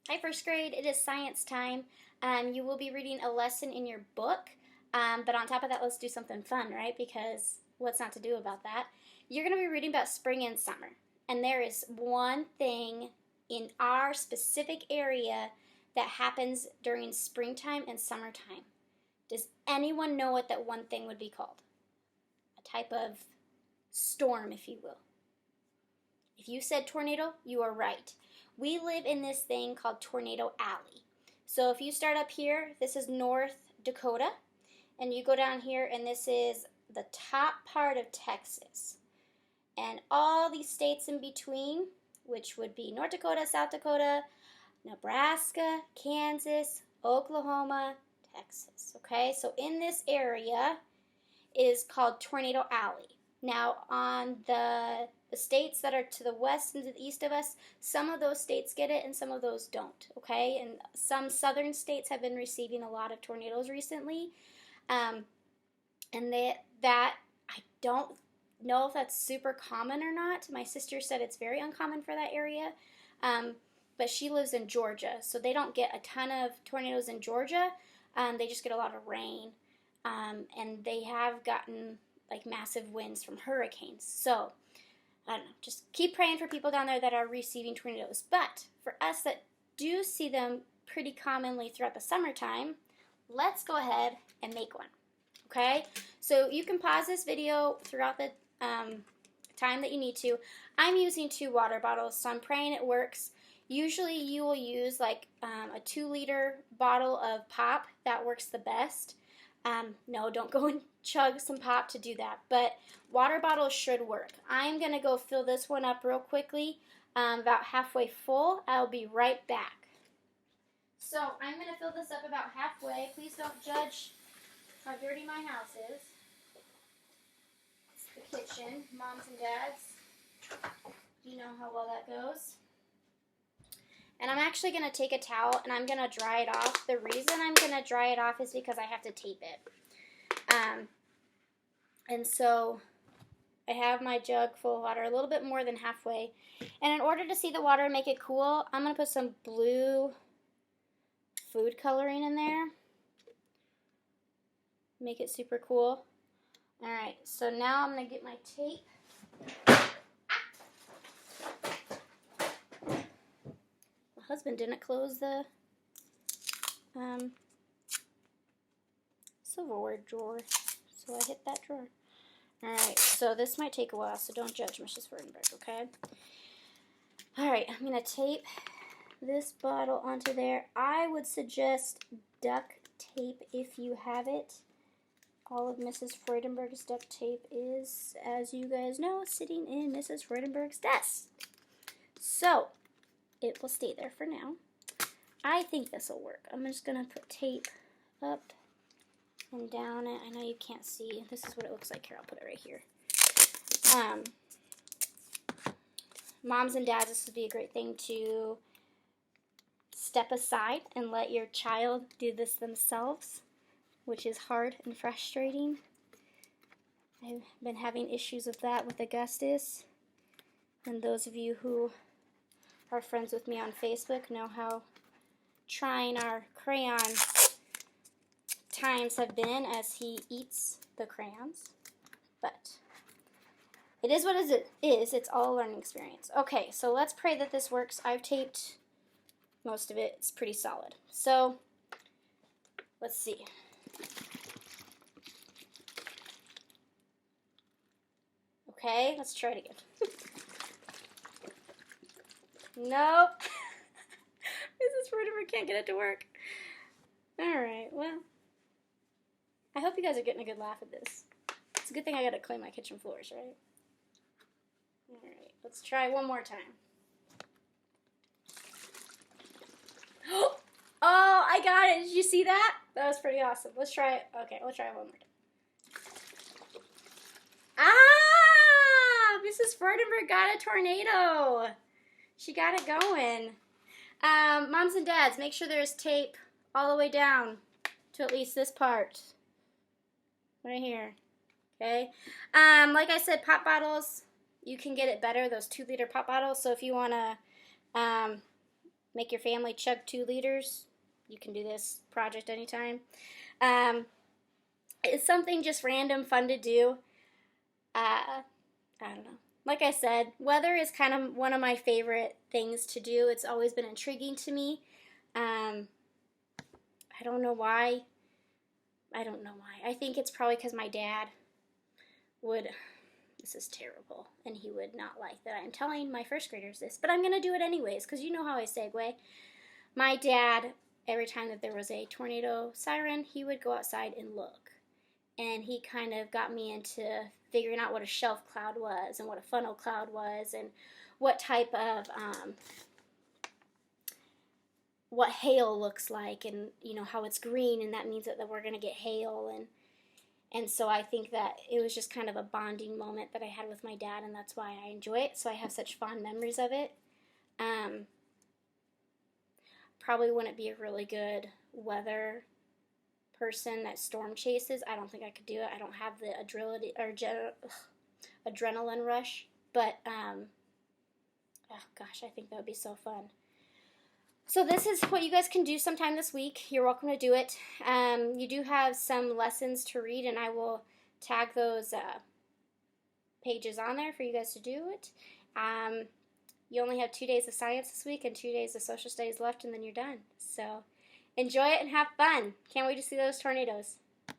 Hi, first grade. It is science time. You will be reading a lesson in your book, but on top of that, let's do something fun, right? Because what's not to do about that? You're going to be reading about spring and summer, and there is one thing in our specific area that happens during springtime and summertime. Does anyone know what that one thing would be called? A type of storm, if you will. If you said tornado, you are right. We live in this thing called Tornado Alley. So if you start up here, this is North Dakota, and you go down here, and this is the top part of Texas. And all these states in between, which would be North Dakota, South Dakota, Nebraska, Kansas, Oklahoma, Texas. Okay, so in this area is called Tornado Alley. Now, on the states that are to the west and to the east of us, some of those states get it and some of those don't, okay? And some southern states have been receiving a lot of tornadoes recently. And that I don't know if that's super common or not. My sister said it's very uncommon for that area. But she lives in Georgia, so they don't get a ton of tornadoes in Georgia. They just get a lot of rain. And they have gotten like massive winds from hurricanes. So, I don't know, just keep praying for people down there that are receiving tornadoes. But for us that do see them pretty commonly throughout the summertime, let's go ahead and make one. Okay? So you can pause this video throughout the time that you need to. I'm using 2 water bottles, so I'm praying it works. Usually you will use like a 2-liter bottle of pop. That works the best. No, don't go and chug some pop to do that, but water bottles should work. I'm going to go fill this one up real quickly, about halfway full. I'll be right back. So I'm going to fill this up about halfway. Please don't judge how dirty my house is. It's the kitchen, moms and dads. You know how well that goes. And I'm actually going to take a towel and I'm going to dry it off. The reason I'm going to dry it off is because I have to tape it. And so I have my jug full of water, a little bit more than halfway. And in order to see the water and make it cool, I'm going to put some blue food coloring in there. Make it super cool. Alright, so now I'm going to get my tape. My husband didn't close the silverware drawer, so I hit that drawer. Alright, so this might take a while, so don't judge Mrs. Freudenberg, okay? Alright, I'm going to tape this bottle onto there. I would suggest duct tape if you have it. All of Mrs. Freudenberg's duct tape is, as you guys know, sitting in Mrs. Freudenberg's desk. So, it will stay there for now. I think this will work. I'm just going to put tape up and down it. I know you can't see. This is what it looks like. Here, I'll put it right here. Moms and dads, this would be a great thing to step aside and let your child do this themselves, which is hard and frustrating. I've been having issues with that with Augustus. And those of you who are friends with me on Facebook know how trying our crayon times have been as he eats the crayons. But it is what it is. It's all a learning experience. Okay, so let's pray that this works. I've taped most of it. It's pretty solid. So let's see. Okay, let's try it again. Nope. Mrs. Freudenberg can't get it to work. Alright, well, I hope you guys are getting a good laugh at this. It's a good thing I gotta clean my kitchen floors, right? Alright, let's try one more time. Oh, I got it. Did you see that? That was pretty awesome. Let's try it. Okay, we'll try it one more time. Ah! Mrs. Freudenberg got a tornado. She got it going. Moms and dads, make sure there's tape all the way down to at least this part. Right here. Okay? Like I said, pop bottles, you can get it better, those 2-liter pop bottles. So if you want to make your family chug 2 liters. You can do this project anytime. It's something just random, fun to do. I don't know. Like I said, weather is kind of one of my favorite things to do. It's always been intriguing to me. I don't know why. I think it's probably because my dad would, this is terrible, and he would not like that I'm telling my first graders this, but I'm going to do it anyways, because you know how I segue. My dad, every time that there was a tornado siren, he would go outside and look. And he kind of got me into figuring out what a shelf cloud was and what a funnel cloud was and what type of, what hail looks like, and you know how it's green and that means that we're going to get hail, and so I think that it was just kind of a bonding moment that I had with my dad, and that's why I enjoy it. So I have such fond memories of it. Probably wouldn't be a really good weather person that storm chases. I don't think I could do it. I don't have the adrenaline rush, but oh gosh, I think that would be so fun. So this is what you guys can do sometime this week. You're welcome to do it. You do have some lessons to read, and I will tag those pages on there for you guys to do it. You only have 2 days of science this week and 2 days of social studies left, and then you're done. So enjoy it and have fun. Can't wait to see those tornadoes.